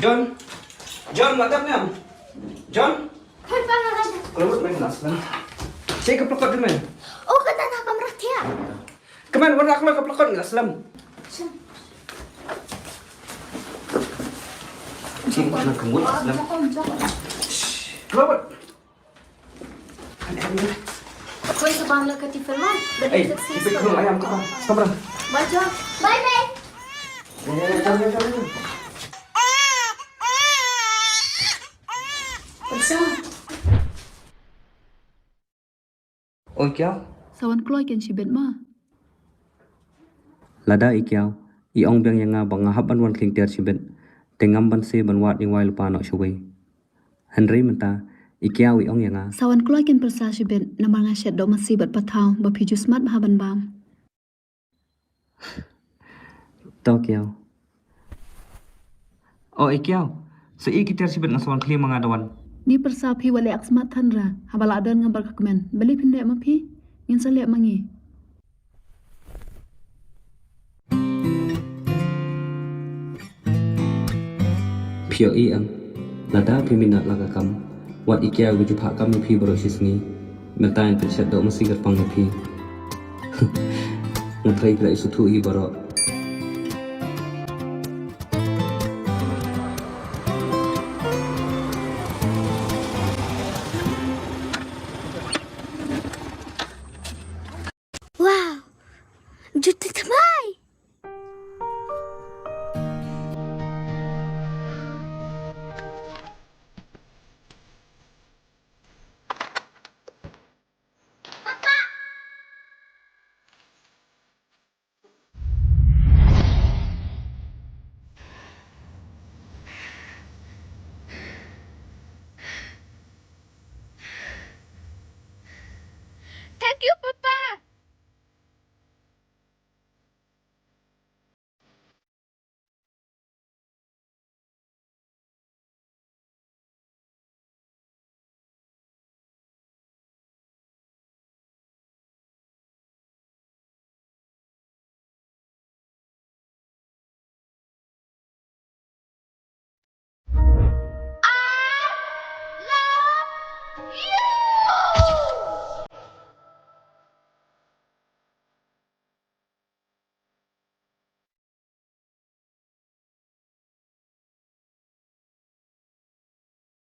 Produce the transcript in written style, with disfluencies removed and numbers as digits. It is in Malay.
John, John, nggak ni am. John, kalau main nas kan? Saya keplokot di mana? Oh, kata nak kamera dia. Kemana warna aku keplokot nggak selam? Cing, mana kemul selam? Keplokot. Kau sebab nak kati firman. Eh, kita ke rumah ayam kau. Kamera. Baca. Bye bye. Jangan. Ôi kéo Sawan kloy ken shibet ma. Lada ikiao I ong biang yang nga bang hab ban wan kling ter shibet tengam ban se ban wat ning wai lupa no shwe Henry menta ikiao I ong yang nga Sawan kloy ken persa shibet namar nga shet do masibat pathaw ba phiju smart ba ban bam. to kiao Oh ikiao se I kiter shibet nga sawan kling mga dawan Ni persa phi wale aksmat thanra habala adon nga barkakmen beli phinde ma phi ngin sale mangi. Pio I ang lada pimina laga kam wat ikiao guju phak kam phi baro sisni menta en pichet do masigat pang phi ngatrai kra isu thu I baro Wow. Juti tama.